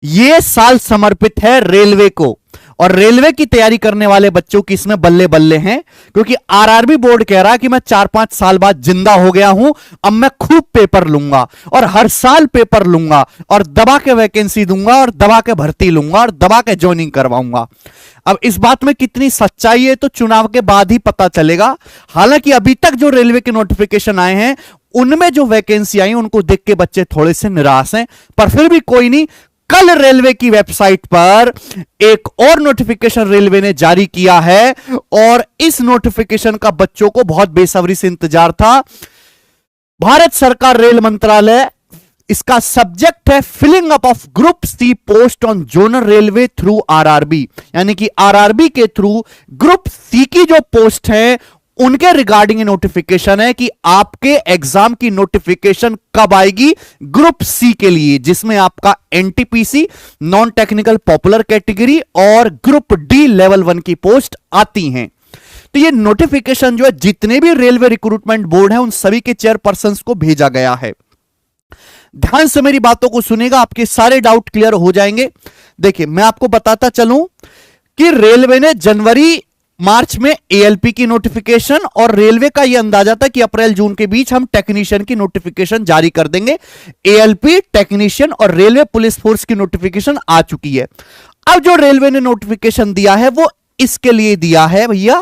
ये साल समर्पित है रेलवे को, और रेलवे की तैयारी करने वाले बच्चों की इसमें बल्ले बल्ले हैं, क्योंकि आरआरबी बोर्ड कह रहा है कि मैं 4-5 साल बाद जिंदा हो गया हूं, अब मैं खूब पेपर लूंगा और हर साल पेपर लूंगा और दबा के वैकेंसी दूंगा और दबा के भर्ती लूंगा और दबा के ज्वाइनिंग करवाऊंगा। अब इस बात में कितनी सच्चाई है तो चुनाव के बाद ही पता चलेगा। हालांकि अभी तक जो रेलवे के नोटिफिकेशन आए हैं उनमें जो वैकेंसी आई उनको देख के बच्चे थोड़े से निराश हैं, पर फिर भी कोई नहीं। कल रेलवे की वेबसाइट पर एक और नोटिफिकेशन रेलवे ने जारी किया है और इस नोटिफिकेशन का बच्चों को बहुत बेसब्री से इंतजार था। भारत सरकार रेल मंत्रालय, इसका सब्जेक्ट है filling up of group C post on zonal railway through RRB, यानी कि आरआरबी के थ्रू ग्रुप सी की जो पोस्ट है उनके रिगार्डिंग नोटिफिकेशन है कि आपके एग्जाम की नोटिफिकेशन कब आएगी ग्रुप सी के लिए, जिसमें आपका NTPC non technical popular category और ग्रुप डी लेवल 1 की पोस्ट आती हैं। तो ये नोटिफिकेशन जो है जितने भी रेलवे रिक्रूटमेंट बोर्ड है उन सभी के चेयरपर्सन को भेजा गया है। ध्यान से मेरी बातों को सुनेगा, आपके सारे डाउट क्लियर हो जाएंगे। देखिए मैं आपको बताता चलूं कि रेलवे ने जनवरी मार्च में एएलपी की नोटिफिकेशन, और रेलवे का यह अंदाजा था कि अप्रैल जून के बीच हम टेक्नीशियन की नोटिफिकेशन जारी कर देंगे। एएलपी, टेक्नीशियन और रेलवे पुलिस फोर्स की नोटिफिकेशन आ चुकी है। अब जो रेलवे ने नोटिफिकेशन दिया है वो इसके लिए दिया है भैया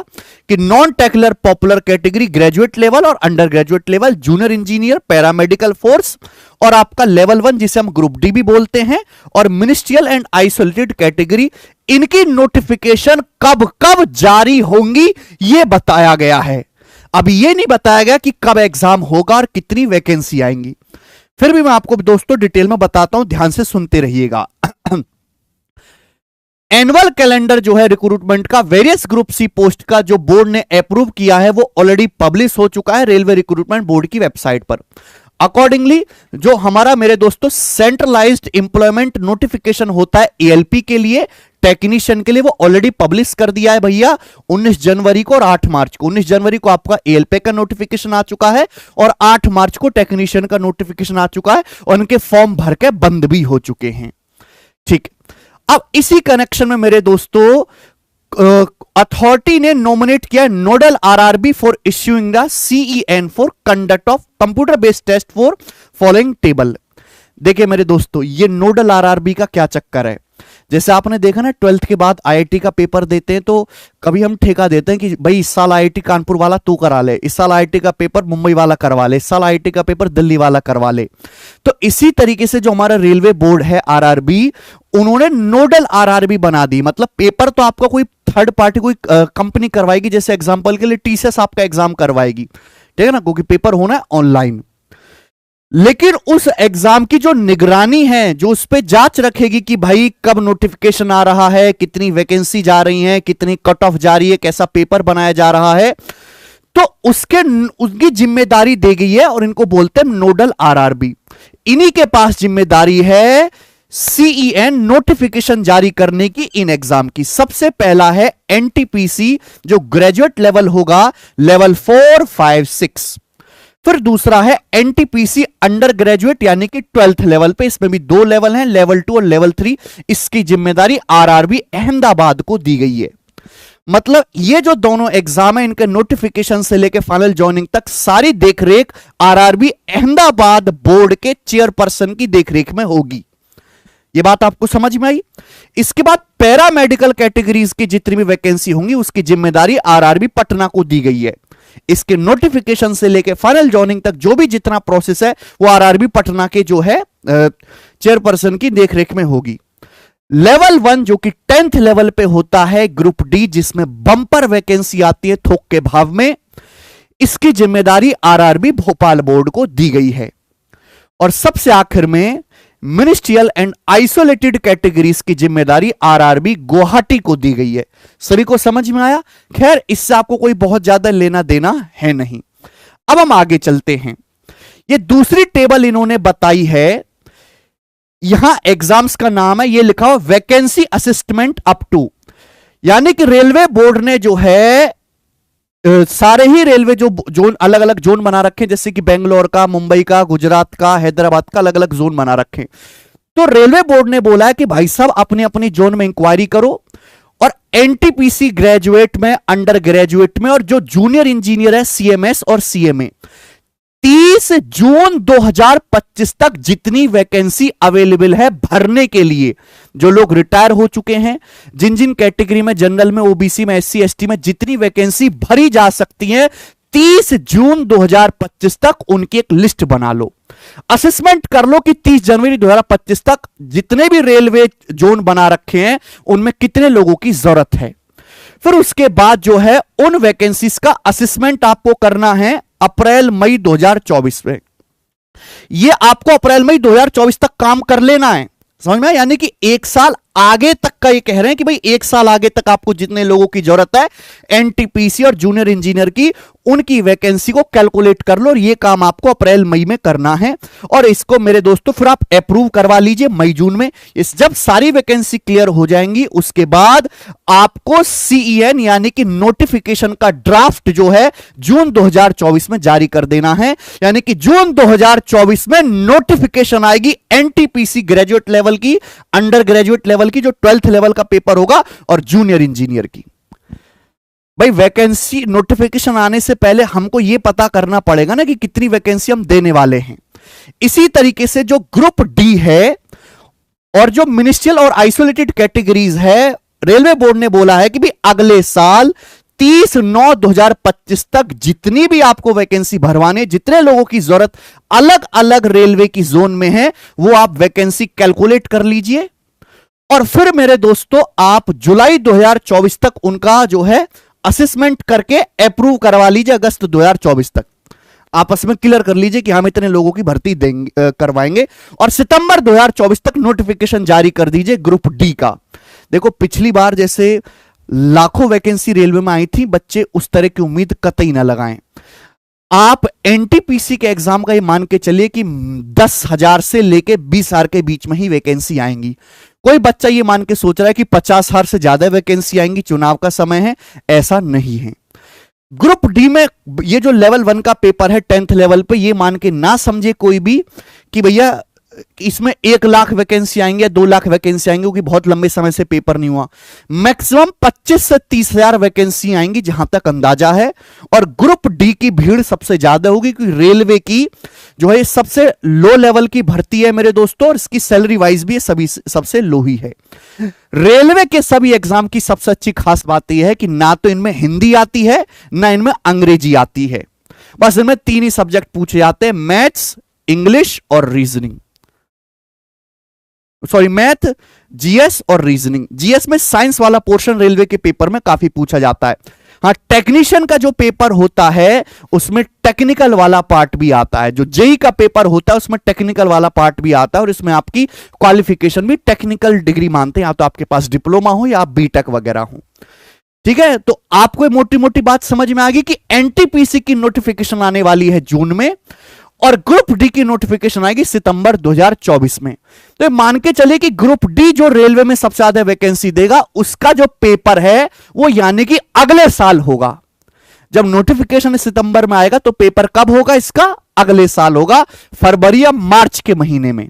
कि non technical popular category graduate level और undergraduate level, junior engineer, paramedical force और आपका लेवल 1 जिसे हम ग्रुप डी भी बोलते हैं, और मिनिस्ट्रियल एंड आइसोलेटेड कैटेगरी, इनकी नोटिफिकेशन कब कब जारी होंगी यह बताया गया है। अब यह नहीं बताया गया कि कब एग्जाम होगा और कितनी वैकेंसी आएंगी। फिर भी मैं आपको दोस्तों डिटेल में बताता हूं, ध्यान से सुनते रहिएगा। एनुअल कैलेंडर जो है रिक्रूटमेंट का वेरियस ग्रुप सी पोस्ट का जो बोर्ड ने अप्रूव किया है वो ऑलरेडी पब्लिश हो चुका है रेलवे रिक्रूटमेंट बोर्ड की वेबसाइट पर। अकॉर्डिंगली जो हमारा मेरे दोस्तों सेंट्रलाइज्ड एम्प्लॉयमेंट नोटिफिकेशन होता है एएलपी के लिए, टेक्नीशियन के लिए, वो ऑलरेडी पब्लिश कर दिया है भैया 19 जनवरी को और 8 मार्च को। 19 जनवरी को आपका एएलपी का नोटिफिकेशन आ चुका है और 8 मार्च को टेक्नीशियन का नोटिफिकेशन आ चुका है और उनके फॉर्म भर के बंद भी हो चुके हैं। ठीक, अब इसी कनेक्शन में मेरे दोस्तों अथॉरिटी ने नॉमिनेट किया nodal RRB for issuing the CEN for conduct of computer based test for following table. देखिए मेरे दोस्तों ये नोडल आरआरबी का क्या चक्कर है, जैसे आपने देखा ना 12th के बाद आईआईटी का पेपर देते हैं तो कभी हम ठेका देते हैं कि भाई इस साल आईआईटी कानपुर वाला तू करा ले, इस साल आईआईटी का पेपर मुंबई वाला करवा ले, इस साल आईआईटी का पेपर दिल्ली वाला करवा ले। तो इसी तरीके से जो हमारा रेलवे बोर्ड है आरआरबी, उन्होंने नोडल आरआरबी बना दी। मतलब पेपर तो आपका कोई थर्ड पार्टी कोई कंपनी करवाएगी, जैसे एग्जाम्पल के लिए टीसीएस आपका एग्जाम करवाएगी, ठीक है ना, क्योंकि पेपर होना है ऑनलाइन। लेकिन उस एग्जाम की जो निगरानी है, जो उस पर जांच रखेगी कि भाई कब नोटिफिकेशन आ रहा है, कितनी वैकेंसी जा रही है, कितनी कट ऑफ जा रही है, कैसा पेपर बनाया जा रहा है, तो उसकी जिम्मेदारी दी गई है और इनको बोलते हैं नोडल आरआरबी। इन्हीं के पास जिम्मेदारी है सीईएन नोटिफिकेशन जारी करने की इन एग्जाम की। सबसे पहला है एनटीपीसी जो ग्रेजुएट लेवल होगा, लेवल 4, 5, 6। फिर दूसरा है एनटीपीसी अंडर ग्रेजुएट यानी कि 12th लेवल पे, इसमें भी 2 लेवल हैं, लेवल 2 और लेवल 3। इसकी जिम्मेदारी आरआरबी अहमदाबाद को दी गई है। मतलब ये जो दोनों एग्जाम है इनके नोटिफिकेशन से लेकर फाइनल ज्वाइनिंग तक सारी देखरेख आरआरबी अहमदाबाद बोर्ड के चेयरपर्सन की देखरेख में होगी। ये बात आपको समझ में आई। इसके बाद पैरामेडिकल कैटेगरीज की जितनी भी वैकेंसी होंगी उसकी जिम्मेदारी आरआरबी पटना को दी गई है। इसके नोटिफिकेशन से लेकर फाइनल ज्वाइनिंग तक जो भी जितना प्रोसेस है वो आरआरबी पटना के जो है चेयरपर्सन की देखरेख में होगी। लेवल 1 जो कि 10th लेवल पे होता है ग्रुप डी, जिसमें बंपर वैकेंसी आती है थोक के भाव में, इसकी जिम्मेदारी आरआरबी भोपाल बोर्ड को दी गई है। और सबसे आखिर में मिनिस्ट्रियल एंड आइसोलेटेड कैटेगरीज की जिम्मेदारी आरआरबी गुवाहाटी को दी गई है। सभी को समझ में आया? खैर इससे आपको कोई बहुत ज्यादा लेना देना है नहीं। अब हम आगे चलते हैं। ये दूसरी टेबल इन्होंने बताई है, यहां एग्जाम्स का नाम है, ये लिखा हुआ वैकेंसी असिस्टमेंट अप टू, यानी कि रेलवे बोर्ड ने जो है सारे ही रेलवे जो जोन अलग अलग जोन बना रखे, जैसे कि बेंगलोर का, मुंबई का, गुजरात का, हैदराबाद का, अलग अलग जोन बना रखे। तो रेलवे बोर्ड ने बोला है कि भाई साहब अपने अपने जोन में इंक्वायरी करो, और एनटीपीसी ग्रेजुएट में, अंडर ग्रेजुएट में, और जो जूनियर इंजीनियर है सीएमएस और सीएमए, 30 जून 2025 तक जितनी वैकेंसी अवेलेबल है भरने के लिए, जो लोग रिटायर हो चुके हैं, जिन जिन कैटेगरी में, जनरल में, ओबीसी में, एससी एसटी में जितनी वैकेंसी भरी जा सकती है, 30 जून 2025 तक उनकी एक लिस्ट बना लो। असेसमेंट कर लो कि 30 जनवरी 2025 तक जितने भी रेलवे जोन बना रखे हैं उनमें कितने लोगों की जरूरत है। फिर उसके बाद जो है उन वैकेंसीज का असेसमेंट आपको करना है अप्रैल मई 2024 में। ये आपको अप्रैल मई 2024 तक काम कर लेना है, समझ में? यानी कि एक साल आगे तक का ये कह रहे हैं कि भाई एक साल आगे तक आपको जितने लोगों की जरूरत है एनटीपीसी और जूनियर इंजीनियर की, उनकी वैकेंसी को कैलकुलेट कर लो, और ये काम आपको अप्रैल मई में करना है। और इसको मेरे दोस्तों फिर आप अप्रूव करवा लीजिए मई जून में। इस जब सारी वैकेंसी क्लियर हो जाएंगी उसके बाद आपको सीईएन यानी कि नोटिफिकेशन का ड्राफ्ट जो है जून 2024 में जारी कर देना है। यानी कि जून 2024 में नोटिफिकेशन आएगी एनटीपीसी ग्रेजुएट लेवल की, अंडर ग्रेजुएट लेवल की, जो 12th लेवल का पेपर होगा, और जूनियर इंजीनियर की। भाई वैकेंसी नोटिफिकेशन आने से पहले हमको यह पता करना पड़ेगा ना कि कितनी वैकेंसी हम देने वाले हैं। इसी तरीके से जो ग्रुप डी है और जो मिनिस्ट्रियल और आइसोलेटेड कैटेगरीज है, रेलवे बोर्ड ने बोला है कि भाई अगले साल 30/9/2025 तक जितनी भी आपको वैकेंसी भरवाने, जितने लोगों की जरूरत अलग अलग रेलवे की जोन में है, वो आप वैकेंसी कैलकुलेट कर लीजिए। और फिर मेरे दोस्तों आप जुलाई 2024 तक उनका जो है असेसमेंट करके अप्रूव करवा लीजिए। अगस्त 2024 तक आपस में क्लियर कर लीजिए कि हम इतने लोगों की भर्ती देंगे, करवाएंगे, और सितंबर 2024 तक नोटिफिकेशन जारी कर दीजिए ग्रुप डी का। देखो पिछली बार जैसे लाखों वैकेंसी रेलवे में आई थी, बच्चे उस तरह की उम्मीद कतई ना लगाएं। आप एनटीपीसी के एग्जाम का ये मान के चलिए कि 10,000 से लेके 20,000 के बीच में ही वैकेंसी आएंगी। कोई बच्चा ये मान के सोच रहा है कि 50,000 से ज्यादा वैकेंसी आएंगी, चुनाव का समय है, ऐसा नहीं है। ग्रुप डी में ये जो लेवल 1 का पेपर है 10th लेवल पे, ये मान के ना समझे कोई भी कि भैया इसमें 1 लाख वैकेंसी आएंगे या 2 लाख वैकेंसी आएंगे, क्योंकि बहुत लंबे समय से पेपर नहीं हुआ। मैक्सिमम 25 से 30,000 वैकेंसी आएंगी जहां तक अंदाजा है। और ग्रुप डी की भीड़ सबसे ज्यादा होगी क्योंकि रेलवे की जो है सबसे लो लेवल की भर्ती है मेरे दोस्तों, और इसकी सैलरी वाइज भी सभी सबसे लो ही है। रेलवे के सभी एग्जाम की सबसे अच्छी खास बात यह है कि ना तो इनमें हिंदी आती है ना इनमें अंग्रेजी आती है, बस इनमें 3 ही सब्जेक्ट पूछे जाते हैं, मैथ्स, इंग्लिश और रीजनिंग। सॉरी, मैथ, जीएस और रीजनिंग। जीएस में साइंस वाला पोर्शन रेलवे के पेपर में काफी पूछा जाता है। हाँ, टेक्नीशियन का जो पेपर होता है उसमें टेक्निकल वाला पार्ट भी आता है। जो जेई का पेपर होता है उसमें टेक्निकल वाला पार्ट भी आता है, और इसमें आपकी क्वालिफिकेशन भी टेक्निकल डिग्री मानते हैं, या तो आपके पास डिप्लोमा हो या आप बीटेक वगैरह हो। ठीक है, तो आपको मोटी मोटी बात समझ में आ गई कि एनटीपीसी की नोटिफिकेशन आने वाली है जून में, और ग्रुप डी की नोटिफिकेशन आएगी सितंबर 2024 में। तो मान के चलिए कि ग्रुप डी जो रेलवे में सबसे ज्यादा वैकेंसी देगा, उसका जो पेपर है वो यानी कि अगले साल होगा। जब नोटिफिकेशन सितंबर में आएगा तो पेपर कब होगा इसका? अगले साल होगा, फरवरी या मार्च के महीने में।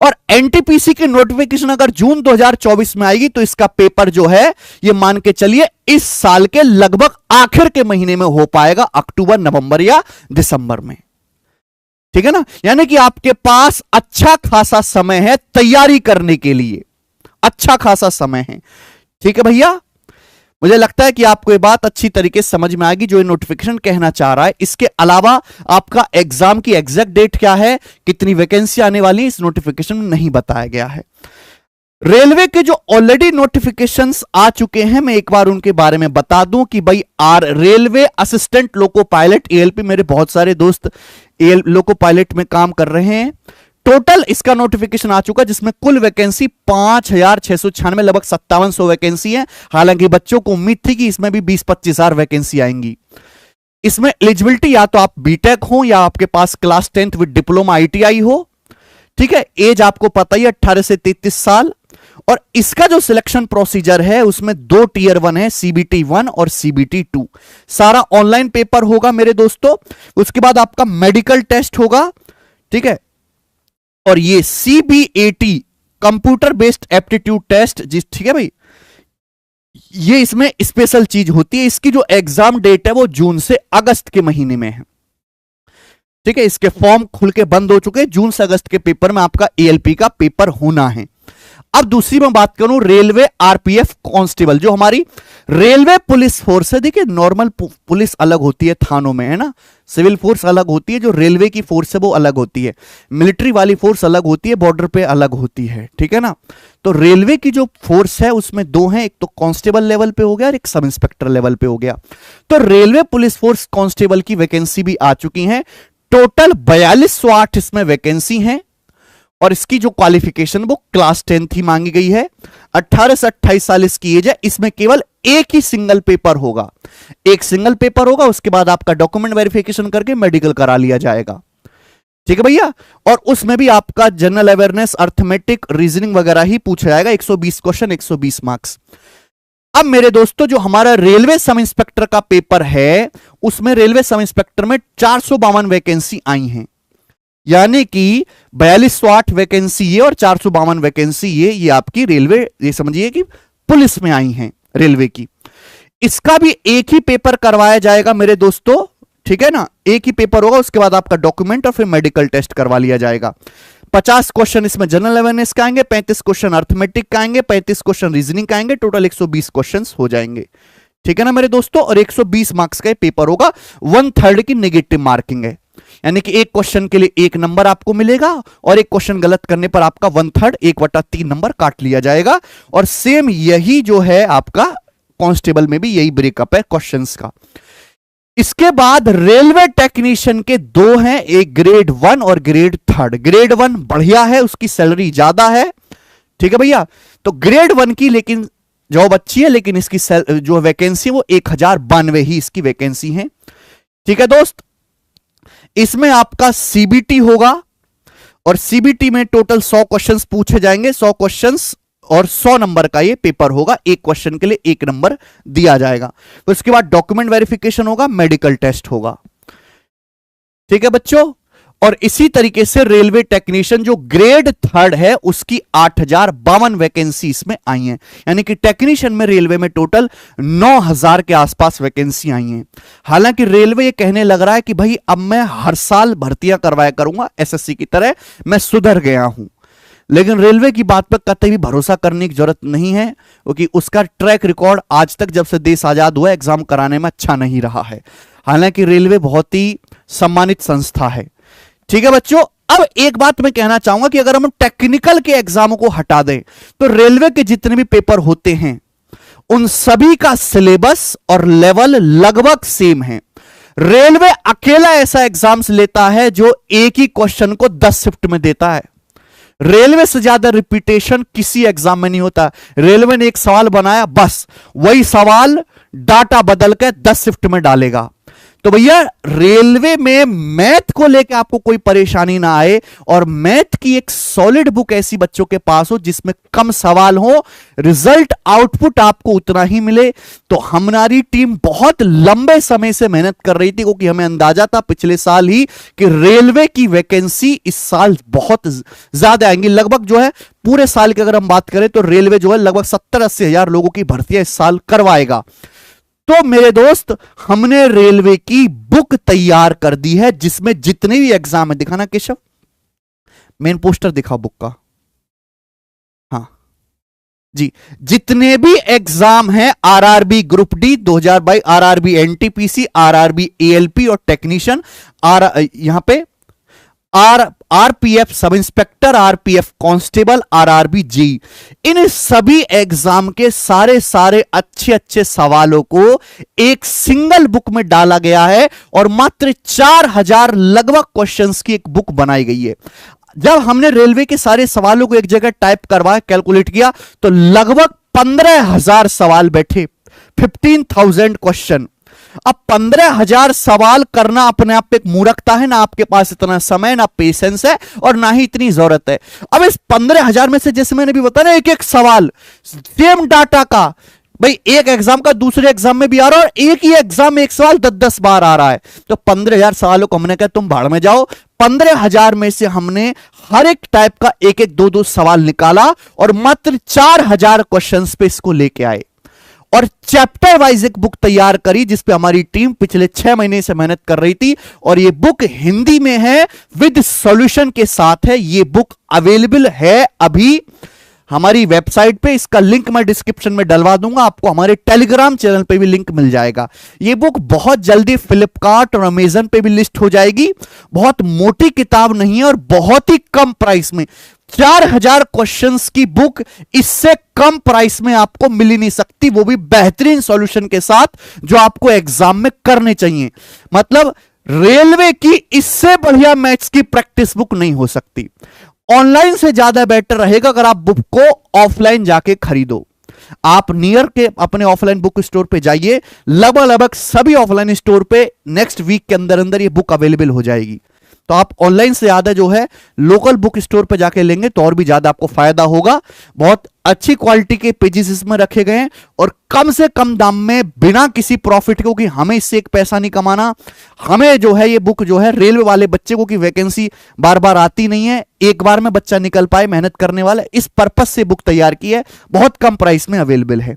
और एनटीपीसी की नोटिफिकेशन अगर जून 2024 में आएगी तो इसका पेपर जो है ये मान के चलिए इस साल के लगभग आखिर के महीने में हो पाएगा, अक्टूबर, नवंबर या दिसंबर में। ठीक है ना? यानी कि आपके पास अच्छा खासा समय है तैयारी करने के लिए, अच्छा खासा समय है। ठीक है भैया, मुझे लगता है कि आपको ये बात अच्छी तरीके से समझ में आएगी जो ये नोटिफिकेशन कहना चाह रहा है। इसके अलावा आपका एग्जाम की एग्जैक्ट डेट क्या है, कितनी वैकेंसी आने वाली है, इस नोटिफिकेशन में नहीं बताया गया है। रेलवे के जो ऑलरेडी नोटिफिकेशंस आ चुके हैं, मैं एक बार उनके बारे में बता दूं कि भाई railway assistant loco pilot ALP, मेरे बहुत सारे दोस्त लोको पायलट में काम कर रहे हैं। टोटल इसका नोटिफिकेशन आ चुका जिसमें कुल वैकेंसी 5,696, लगभग 5700 वैकेंसी है। हालांकि बच्चों को उम्मीद थी कि इसमें भी 20-25,000 वैकेंसी आएंगी। इसमें एलिजिबिलिटी या तो आप बीटेक हो या आपके पास class 10th with diploma ITI हो। ठीक है, एज आपको पता ही 18 से 33 साल। और इसका जो सिलेक्शन प्रोसीजर है उसमें 2 टियर 1 है, सीबीटी 1 और सीबीटी 2। सारा ऑनलाइन पेपर होगा मेरे दोस्तों। उसके बाद आपका मेडिकल टेस्ट होगा। ठीक है, और ये CBAT computer based aptitude test, जिस ठीक है भाई, ये इसमें स्पेशल चीज होती है। इसकी जो एग्जाम डेट है वो जून से अगस्त के महीने में है। ठीक है, इसके फॉर्म खुल के बंद हो चुके हैं। जून से अगस्त के पेपर में आपका ALP का पेपर होना है। अब दूसरी मैं बात करूं रेलवे RPF कांस्टेबल, जो हमारी रेलवे पुलिस फोर्स है। देखिए नॉर्मल पुलिस अलग होती है थानों में, है ना, सिविल फोर्स अलग होती है, जो रेलवे की फोर्स है वो अलग होती है, मिलिट्री वाली फोर्स अलग होती है, बॉर्डर पे अलग होती है। ठीक है ना, तो रेलवे की जो फोर्स है उसमें दो हैं, एक तो कांस्टेबल लेवल पे हो गया और एक सब इंस्पेक्टर लेवल पे हो गया। तो रेलवे पुलिस फोर्स कांस्टेबल की वैकेंसी भी आ चुकी है। टोटल 4208 इसमें वैकेंसी है और इसकी जो क्वालिफिकेशन वो क्लास 10 ही मांगी गई है। 18 से 28 साल इसकी एज है। इसमें केवल एक ही सिंगल पेपर होगा, एक सिंगल पेपर होगा, उसके बाद आपका डॉक्यूमेंट वेरिफिकेशन करके मेडिकल करा लिया जाएगा। ठीक है भैया, और उसमें भी आपका जनरल अवेयरनेस, अर्थमेटिक, रीजनिंग वगैरह ही पूछा जाएगा। 120 क्वेश्चन, 120 मार्क्स। अब मेरे दोस्तों जो हमारा रेलवे सब इंस्पेक्टर का पेपर है उसमें रेलवे सब इंस्पेक्टर में 452 वैकेंसी आई हैं, यानी कि 4208 वैकेंसी ये और 452 वैकेंसी ये आपकी रेलवे, ये समझिए कि पुलिस में आई हैं रेलवे की। इसका भी एक ही पेपर करवाया जाएगा मेरे दोस्तों। ठीक है ना, एक ही पेपर होगा, उसके बाद आपका डॉक्यूमेंट और फिर मेडिकल टेस्ट करवा लिया जाएगा। 50 क्वेश्चन इसमें जनरल अवेयरनेस का आएंगे, 35 क्वेश्चन अर्थमेटिक का आएंगे, 35 क्वेश्चन रीजनिंग का आएंगे, टोटल 120 क्वेश्चन हो जाएंगे। ठीक है ना मेरे दोस्तों, और 120 मार्क्स का पेपर होगा। 1/3 की नेगेटिव मार्किंग है, यानी कि एक क्वेश्चन के लिए 1 नंबर आपको मिलेगा और एक क्वेश्चन गलत करने पर आपका 1/3 1/3 नंबर काट लिया जाएगा। और सेम यही जो है आपका कांस्टेबल में भी यही ब्रेकअप है क्वेश्चंस का। इसके बाद रेलवे टेक्नीशियन के दो हैं, एक ग्रेड 1 और ग्रेड 3। ग्रेड 1 बढ़िया है, उसकी सैलरी ज्यादा है। ठीक है भैया, तो ग्रेड 1 की लेकिन जॉब अच्छी है, लेकिन इसकी जो वैकेंसी वो 1092 ही इसकी वैकेंसी है। ठीक है दोस्त, इसमें आपका CBT होगा और CBT में टोटल 100 क्वेश्चंस पूछे जाएंगे। 100 क्वेश्चंस और 100 नंबर का ये पेपर होगा। एक क्वेश्चन के लिए 1 नंबर दिया जाएगा। उसके बाद डॉक्यूमेंट वेरिफिकेशन होगा, मेडिकल टेस्ट होगा। ठीक है बच्चों, और इसी तरीके से रेलवे टेक्नीशियन जो ग्रेड 3 है उसकी 8052 वैकेंसी इसमें आई हैं, यानी कि टेक्नीशियन में रेलवे में टोटल 9000 के आसपास वैकेंसी आई हैं। हालांकि रेलवे ये कहने लग रहा है कि भाई अब मैं हर साल भर्तियां करवाया करूंगा SSC की तरह, मैं सुधर गया हूं। लेकिन रेलवे की बात पर कतई भी भरोसा करने की जरूरत नहीं है, क्योंकि उसका ट्रैक रिकॉर्ड आज तक जब से देश आजाद हुआ एग्जाम कराने में अच्छा नहीं रहा है। हालांकि रेलवे बहुत ही सम्मानित संस्था है। ठीक है बच्चों, अब एक बात मैं कहना चाहूंगा कि अगर हम टेक्निकल के एग्जामों को हटा दें तो रेलवे के जितने भी पेपर होते हैं उन सभी का सिलेबस और लेवल लगभग सेम है। रेलवे अकेला ऐसा एग्जाम्स लेता है जो एक ही क्वेश्चन को 10 शिफ्ट में देता है। रेलवे से ज्यादा रिपीटेशन किसी एग्जाम में नहीं होता। रेलवे ने एक सवाल बनाया, बस वही सवाल डाटा बदल के 10 शिफ्ट में डालेगा। तो भैया रेलवे में मैथ को लेकर आपको कोई परेशानी ना आए, और मैथ की एक सॉलिड बुक ऐसी बच्चों के पास हो जिसमें कम सवाल हो, रिजल्ट आउटपुट आपको उतना ही मिले। तो हमारी टीम बहुत लंबे समय से मेहनत कर रही थी, क्योंकि हमें अंदाजा था पिछले साल ही कि रेलवे की वैकेंसी इस साल बहुत ज्यादा आएंगी। लगभग जो है पूरे साल की अगर हम बात करें तो रेलवे जो है लगभग 70-80 हजार लोगों की भर्तियां इस साल करवाएगा। तो मेरे दोस्त हमने रेलवे की बुक तैयार कर दी है जिसमें जितने भी एग्जाम है, दिखाना केशव, मेन पोस्टर दिखाओ बुक का। हाँ जी, जितने भी एग्जाम हैं RRB group D 2022, RRB NTPC, RRB ALP और टेक्नीशियन, यहां पे RPF sub inspector, RPF constable, RRB जी, इन सभी एग्जाम के सारे अच्छे अच्छे सवालों को एक सिंगल बुक में डाला गया है और मात्र 4000 लगभग क्वेश्चंस की एक बुक बनाई गई है। जब हमने रेलवे के सारे सवालों को एक जगह टाइप करवाया, कैलकुलेट किया, तो लगभग 15000 सवाल बैठे, 15000 क्वेश्चन। अब 15000 सवाल करना अपने आप एक मूर्खता है, ना आपके पास इतना समय, ना पेशेंस है और ना ही इतनी जरूरत है। अब इस 15000 में से जैसे मैंने भी बताया, एक एक सवाल सेम डाटा का भाई एक एग्जाम का दूसरे एग्जाम में भी आ रहा है और एक ही एग्जाम में एक सवाल 10-10 बार आ रहा है, तो 15,000 सवालों को हमने कहा तुम भाड़ में जाओ। 15,000 में से हमने हर एक टाइप का एक एक दो दो सवाल निकाला और मात्र 4,000 क्वेश्चंस पे इसको लेके आए और चैप्टर वाइज एक बुक तैयार करी जिसपे हमारी टीम पिछले 6 महीने से मेहनत कर रही थी। और ये बुक हिंदी में है विद सॉल्यूशन के साथ है। ये बुक अवेलेबल है अभी हमारी वेबसाइट पे, इसका लिंक मैं डिस्क्रिप्शन में डलवा दूंगा, आपको हमारे टेलीग्राम चैनल पे भी लिंक मिल जाएगा। ये बुक बहुत जल्दी फ्लिपकार्ट और अमेजन पे भी लिस्ट हो जाएगी। बहुत मोटी किताब नहीं है और बहुत ही कम प्राइस में 4,000 क्वेश्चंस की बुक इससे कम प्राइस में आपको मिल ही नहीं सकती, वो भी बेहतरीन सॉल्यूशन के साथ जो आपको एग्जाम में करने चाहिए। मतलब रेलवे की इससे बढ़िया मैथ्स की प्रैक्टिस बुक नहीं हो सकती। ऑनलाइन से ज्यादा बेटर रहेगा अगर आप बुक को ऑफलाइन जाके खरीदो। आप नियर के अपने ऑफलाइन बुक स्टोर पे जाइए, लगभग सभी ऑफलाइन स्टोर पे नेक्स्ट वीक के अंदर अंदर ये बुक अवेलेबल हो जाएगी। तो आप ऑनलाइन से ज्यादा जो है लोकल बुक स्टोर पे जाके लेंगे तो और भी ज्यादा आपको फायदा होगा। बहुत अच्छी क्वालिटी के पेजेस इसमें रखे गए हैं और कम से कम दाम में बिना किसी प्रॉफिट के, क्योंकि हमें इससे एक पैसा नहीं कमाना। हमें जो है ये बुक जो है रेलवे वाले बच्चे को की वैकेंसी बार बार आती नहीं है, एक बार में बच्चा निकल पाए मेहनत करने वाला, इस पर्पस से बुक तैयार की है। बहुत कम प्राइस में अवेलेबल है।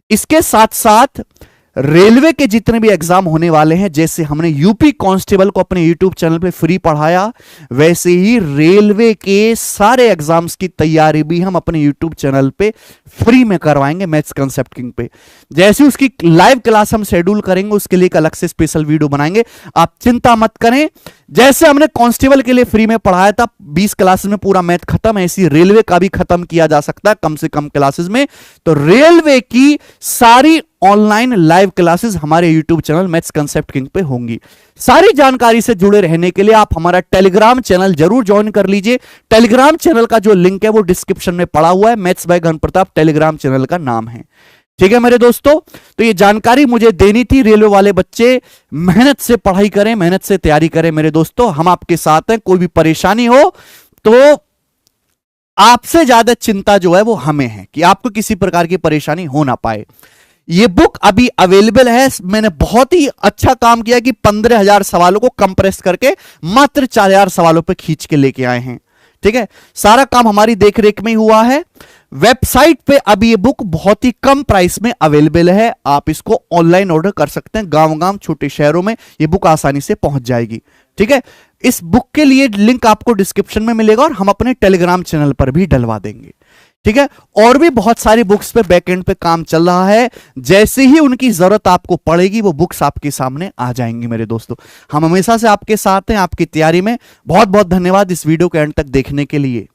इसके साथ साथ रेलवे के जितने भी एग्जाम होने वाले हैं, जैसे हमने यूपी कांस्टेबल को अपने यूट्यूब चैनल पे फ्री पढ़ाया, वैसे ही रेलवे के सारे एग्जाम्स की तैयारी भी हम अपने यूट्यूब चैनल पे फ्री में करवाएंगे मैथ्स कांसेप्ट किंग पे। जैसे उसकी लाइव क्लास हम शेड्यूल करेंगे उसके लिए एक अलग से स्पेशल वीडियो बनाएंगे, आप चिंता मत करें। जैसे हमने कांस्टेबल के लिए फ्री में पढ़ाया था, 20 क्लासेस में पूरा मैथ खत्म, ऐसी रेलवे का भी खत्म किया जा सकता है कम से कम क्लासेस में। तो रेलवे की सारी ऑनलाइन लाइव क्लासेस हमारे YouTube channel maths concept king पे होंगी। सारी जानकारी से जुड़े रहने के लिए आप हमारा टेलीग्राम चैनल जरूर ज्वाइन कर लीजिए। टेलीग्राम चैनल का जो लिंक है वो डिस्क्रिप्शन में पड़ा हुआ है, मैथ्स बाय गण प्रताप टेलीग्राम चैनल का नाम है। ठीक है मेरे दोस्तों, तो ये जानकारी मुझे देनी थी। रेलवे वाले बच्चे मेहनत से पढ़ाई करें, मेहनत से तैयारी करें मेरे दोस्तों, हम आपके साथ हैं। कोई भी परेशानी हो तो आपसे ज्यादा चिंता जो है वो हमें है कि आपको किसी प्रकार की परेशानी हो ना पाए। ये बुक अभी अवेलेबल है। मैंने बहुत ही अच्छा काम किया कि 15,000 सवालों को कंप्रेस करके मात्र 4,000 सवालों पे खींच के लेके आए हैं। ठीक है, सारा काम हमारी देखरेख में ही हुआ है। वेबसाइट पे अभी ये बुक बहुत ही कम प्राइस में अवेलेबल है, आप इसको ऑनलाइन ऑर्डर कर सकते हैं। गांव-गांव छोटे शहरों में ये बुक आसानी से पहुंच जाएगी। ठीक है, इस बुक के लिए लिंक आपको डिस्क्रिप्शन में मिलेगा और हम अपने टेलीग्राम चैनल पर भी डलवा देंगे। ठीक है, और भी बहुत सारी बुक्स पे बैकएंड पे काम चल रहा है, जैसे ही उनकी जरूरत आपको पड़ेगी वो बुक्स आपके सामने आ जाएंगी मेरे दोस्तों। हम हमेशा से आपके साथ हैं आपकी तैयारी में। बहुत बहुत धन्यवाद इस वीडियो के एंड तक देखने के लिए।